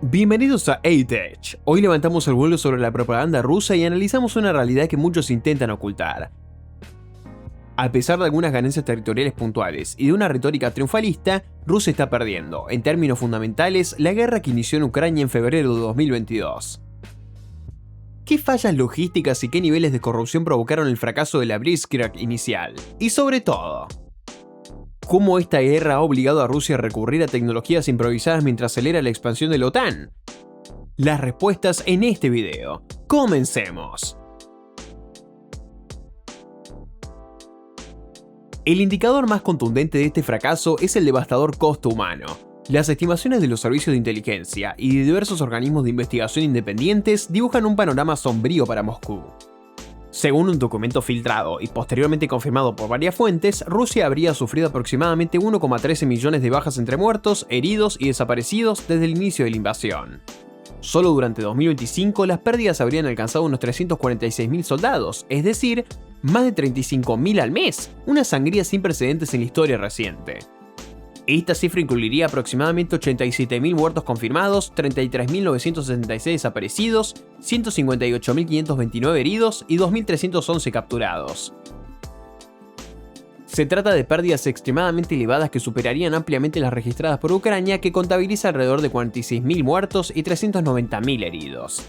Bienvenidos a A-Tech. Hoy levantamos el vuelo sobre la propaganda rusa y analizamos una realidad que muchos intentan ocultar. A pesar de algunas ganancias territoriales puntuales y de una retórica triunfalista, Rusia está perdiendo, en términos fundamentales, la guerra que inició en Ucrania en febrero de 2022. ¿Qué fallas logísticas y qué niveles de corrupción provocaron el fracaso de la Blitzkrieg inicial? Y sobre todo, ¿cómo esta guerra ha obligado a Rusia a recurrir a tecnologías improvisadas mientras acelera la expansión de la OTAN? Las respuestas en este video. ¡Comencemos! El indicador más contundente de este fracaso es el devastador costo humano. Las estimaciones de los servicios de inteligencia y de diversos organismos de investigación independientes dibujan un panorama sombrío para Moscú. Según un documento filtrado y posteriormente confirmado por varias fuentes, Rusia habría sufrido aproximadamente 1,13 millones de bajas entre muertos, heridos y desaparecidos desde el inicio de la invasión. Solo durante 2025 las pérdidas habrían alcanzado unos 346.000 soldados, es decir, más de 35.000 al mes, una sangría sin precedentes en la historia reciente. Esta cifra incluiría aproximadamente 87.000 muertos confirmados, 33.976 desaparecidos, 158.529 heridos y 2.311 capturados. Se trata de pérdidas extremadamente elevadas que superarían ampliamente las registradas por Ucrania, que contabiliza alrededor de 46.000 muertos y 390.000 heridos.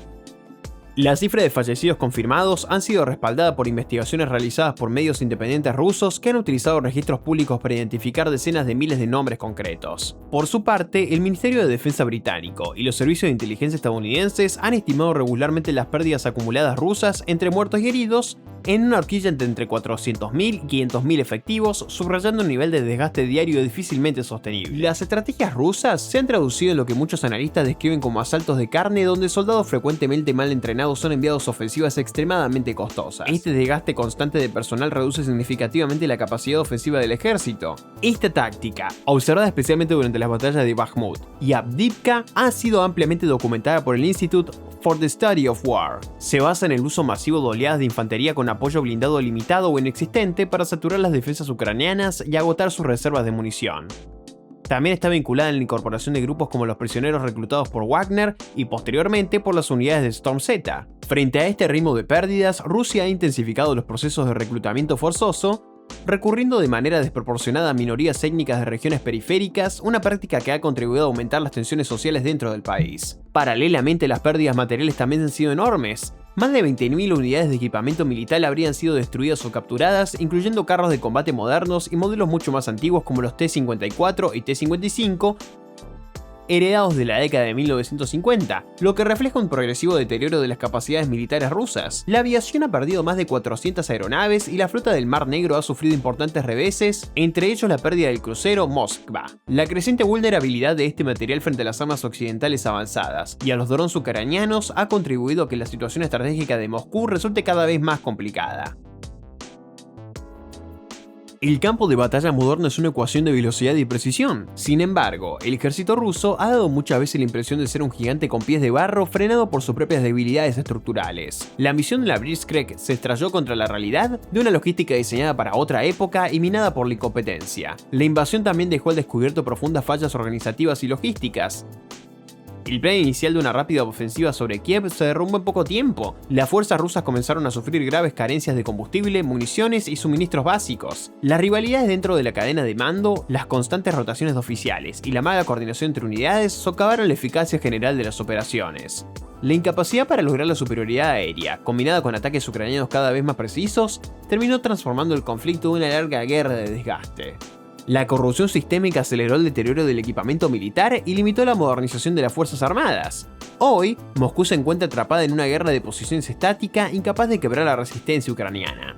La cifra de fallecidos confirmados han sido respaldada por investigaciones realizadas por medios independientes rusos que han utilizado registros públicos para identificar decenas de miles de nombres concretos. Por su parte, el Ministerio de Defensa británico y los servicios de inteligencia estadounidenses han estimado regularmente las pérdidas acumuladas rusas entre muertos y heridos en una horquilla de entre 400.000 y 500.000 efectivos, subrayando un nivel de desgaste diario difícilmente sostenible. Las estrategias rusas se han traducido en lo que muchos analistas describen como asaltos de carne, donde soldados frecuentemente mal entrenados son enviados a ofensivas extremadamente costosas. Este desgaste constante de personal reduce significativamente la capacidad ofensiva del ejército. Esta táctica, observada especialmente durante las batallas de Bakhmut y Avdiivka, ha sido ampliamente documentada por el Institute for the Study of War. Se basa en el uso masivo de oleadas de infantería con apoyo blindado limitado o inexistente para saturar las defensas ucranianas y agotar sus reservas de munición. También está vinculada en la incorporación de grupos como los prisioneros reclutados por Wagner y posteriormente por las unidades de Storm Z. Frente a este ritmo de pérdidas, Rusia ha intensificado los procesos de reclutamiento forzoso, recurriendo de manera desproporcionada a minorías étnicas de regiones periféricas, una práctica que ha contribuido a aumentar las tensiones sociales dentro del país. Paralelamente, las pérdidas materiales también han sido enormes. Más de 20.000 unidades de equipamiento militar habrían sido destruidas o capturadas, incluyendo carros de combate modernos y modelos mucho más antiguos como los T-54 y T-55, heredados de la década de 1950, lo que refleja un progresivo deterioro de las capacidades militares rusas. La aviación ha perdido más de 400 aeronaves y la flota del Mar Negro ha sufrido importantes reveses, entre ellos la pérdida del crucero Moskva. La creciente vulnerabilidad de este material frente a las armas occidentales avanzadas y a los drones ucranianos ha contribuido a que la situación estratégica de Moscú resulte cada vez más complicada. El campo de batalla moderno es una ecuación de velocidad y precisión. Sin embargo, el ejército ruso ha dado muchas veces la impresión de ser un gigante con pies de barro frenado por sus propias debilidades estructurales. La ambición de la Blitzkrieg se estrelló contra la realidad de una logística diseñada para otra época y minada por la incompetencia. La invasión también dejó al descubierto profundas fallas organizativas y logísticas. El plan inicial de una rápida ofensiva sobre Kiev se derrumbó en poco tiempo. Las fuerzas rusas comenzaron a sufrir graves carencias de combustible, municiones y suministros básicos. Las rivalidades dentro de la cadena de mando, las constantes rotaciones de oficiales y la mala coordinación entre unidades socavaron la eficacia general de las operaciones. La incapacidad para lograr la superioridad aérea, combinada con ataques ucranianos cada vez más precisos, terminó transformando el conflicto en una larga guerra de desgaste. La corrupción sistémica aceleró el deterioro del equipamiento militar y limitó la modernización de las fuerzas armadas. Hoy, Moscú se encuentra atrapada en una guerra de posiciones estática, incapaz de quebrar la resistencia ucraniana.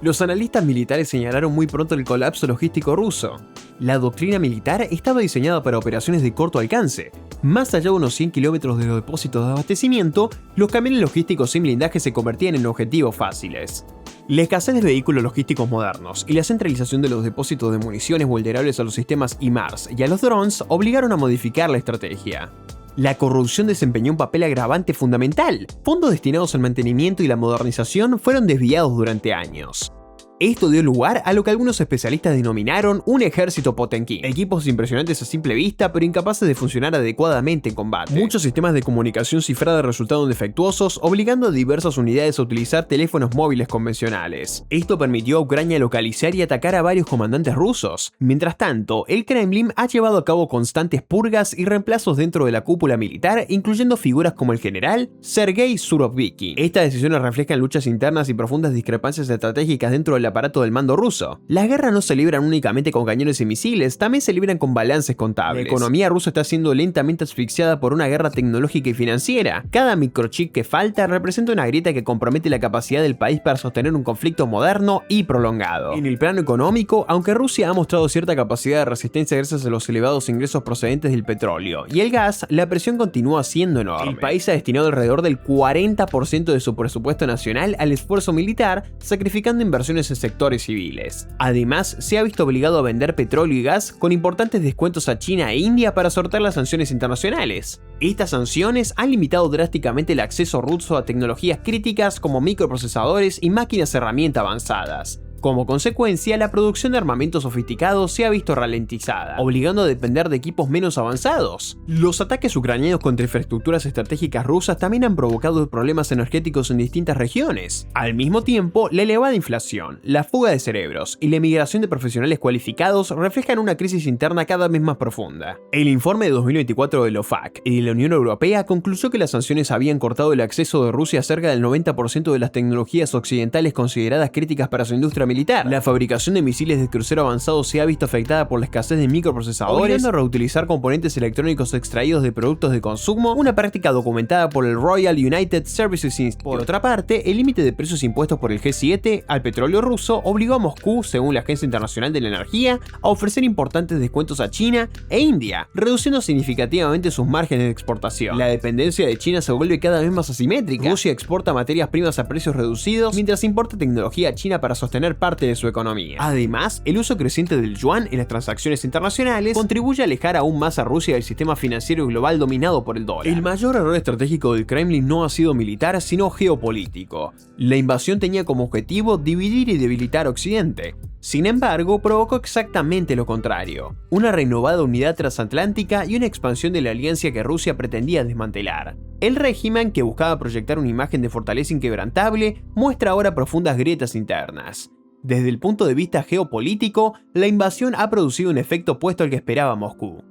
Los analistas militares señalaron muy pronto el colapso logístico ruso. La doctrina militar estaba diseñada para operaciones de corto alcance. Más allá de unos 100 kilómetros de los depósitos de abastecimiento, los camiones logísticos sin blindaje se convertían en objetivos fáciles. La escasez de vehículos logísticos modernos y la centralización de los depósitos de municiones vulnerables a los sistemas HIMARS y a los drones obligaron a modificar la estrategia. La corrupción desempeñó un papel agravante fundamental. Fondos destinados al mantenimiento y la modernización fueron desviados durante años. Esto dio lugar a lo que algunos especialistas denominaron un ejército Potemkin. Equipos impresionantes a simple vista, pero incapaces de funcionar adecuadamente en combate. Muchos sistemas de comunicación cifrada resultaron defectuosos, obligando a diversas unidades a utilizar teléfonos móviles convencionales. Esto permitió a Ucrania localizar y atacar a varios comandantes rusos. Mientras tanto, el Kremlin ha llevado a cabo constantes purgas y reemplazos dentro de la cúpula militar, incluyendo figuras como el general Sergei Surovikin. Estas decisiones reflejan luchas internas y profundas discrepancias estratégicas dentro del aparato del mando ruso. Las guerras no se libran únicamente con cañones y misiles, también se libran con balances contables. La economía rusa está siendo lentamente asfixiada por una guerra tecnológica y financiera. Cada microchip que falta representa una grieta que compromete la capacidad del país para sostener un conflicto moderno y prolongado. En el plano económico, aunque Rusia ha mostrado cierta capacidad de resistencia gracias a los elevados ingresos procedentes del petróleo y el gas, la presión continúa siendo enorme. El país ha destinado alrededor del 40% de su presupuesto nacional al esfuerzo militar, sacrificando inversiones en sectores civiles. Además, se ha visto obligado a vender petróleo y gas con importantes descuentos a China e India para sortear las sanciones internacionales. Estas sanciones han limitado drásticamente el acceso ruso a tecnologías críticas como microprocesadores y máquinas herramienta avanzadas. Como consecuencia, la producción de armamentos sofisticados se ha visto ralentizada, obligando a depender de equipos menos avanzados. Los ataques ucranianos contra infraestructuras estratégicas rusas también han provocado problemas energéticos en distintas regiones. Al mismo tiempo, la elevada inflación, la fuga de cerebros y la emigración de profesionales cualificados reflejan una crisis interna cada vez más profunda. El informe de 2024 de la OFAC y de la Unión Europea concluyó que las sanciones habían cortado el acceso de Rusia a cerca del 90% de las tecnologías occidentales consideradas críticas para su industria militar. La fabricación de misiles de crucero avanzados se ha visto afectada por la escasez de microprocesadores, obligando a reutilizar componentes electrónicos extraídos de productos de consumo, una práctica documentada por el Royal United Services Institute. Por otra parte, el límite de precios impuestos por el G7 al petróleo ruso obligó a Moscú, según la Agencia Internacional de la Energía, a ofrecer importantes descuentos a China e India, reduciendo significativamente sus márgenes de exportación. La dependencia de China se vuelve cada vez más asimétrica. Rusia exporta materias primas a precios reducidos, mientras importa tecnología china para sostener parte de su economía. Además, el uso creciente del yuan en las transacciones internacionales contribuye a alejar aún más a Rusia del sistema financiero global dominado por el dólar. El mayor error estratégico del Kremlin no ha sido militar, sino geopolítico. La invasión tenía como objetivo dividir y debilitar Occidente. Sin embargo, provocó exactamente lo contrario: una renovada unidad transatlántica y una expansión de la alianza que Rusia pretendía desmantelar. El régimen, que buscaba proyectar una imagen de fortaleza inquebrantable, muestra ahora profundas grietas internas. Desde el punto de vista geopolítico, la invasión ha producido un efecto opuesto al que esperaba Moscú.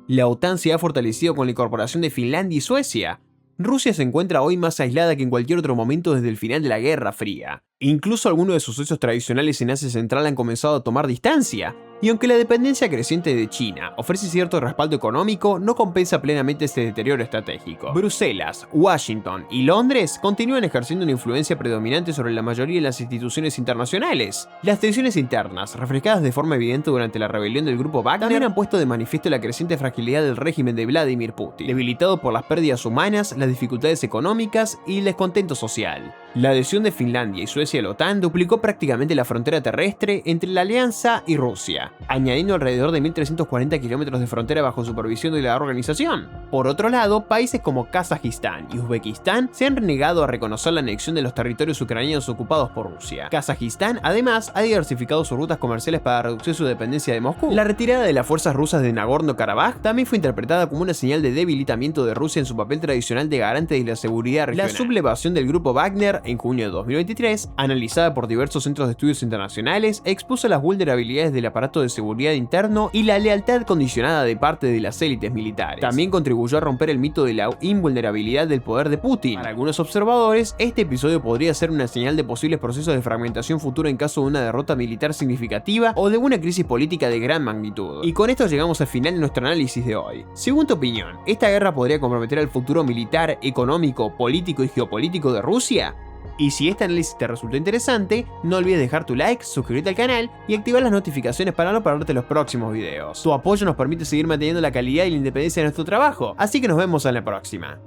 La OTAN se ha fortalecido con la incorporación de Finlandia y Suecia. Rusia se encuentra hoy más aislada que en cualquier otro momento desde el final de la Guerra Fría. Incluso algunos de sus socios tradicionales en Asia Central han comenzado a tomar distancia, y aunque la dependencia creciente de China ofrece cierto respaldo económico, no compensa plenamente este deterioro estratégico. Bruselas, Washington y Londres continúan ejerciendo una influencia predominante sobre la mayoría de las instituciones internacionales. Las tensiones internas, refrescadas de forma evidente durante la rebelión del grupo Wagner, también han puesto de manifiesto la creciente fragilidad del régimen de Vladimir Putin, debilitado por las pérdidas humanas, las dificultades económicas y el descontento social. La adhesión de Finlandia y Suecia a la OTAN duplicó prácticamente la frontera terrestre entre la alianza y Rusia, añadiendo alrededor de 1.340 kilómetros de frontera bajo supervisión de la organización. Por otro lado, países como Kazajistán y Uzbekistán se han renegado a reconocer la anexión de los territorios ucranianos ocupados por Rusia. Kazajistán, además, ha diversificado sus rutas comerciales para reducir su dependencia de Moscú. La retirada de las fuerzas rusas de Nagorno-Karabaj también fue interpretada como una señal de debilitamiento de Rusia en su papel tradicional de garante de la seguridad regional. La sublevación del grupo Wagner en junio de 2023, analizada por diversos centros de estudios internacionales, expuso las vulnerabilidades del aparato de seguridad interno y la lealtad condicionada de parte de las élites militares. También contribuyó a romper el mito de la invulnerabilidad del poder de Putin. Para algunos observadores, este episodio podría ser una señal de posibles procesos de fragmentación futura en caso de una derrota militar significativa o de una crisis política de gran magnitud. Y con esto llegamos al final de nuestro análisis de hoy. Según tu opinión, ¿esta guerra podría comprometer al futuro militar, económico, político y geopolítico de Rusia? Y si este análisis te resultó interesante, no olvides dejar tu like, suscribirte al canal y activar las notificaciones para no perderte los próximos videos. Tu apoyo nos permite seguir manteniendo la calidad y la independencia de nuestro trabajo, así que nos vemos en la próxima.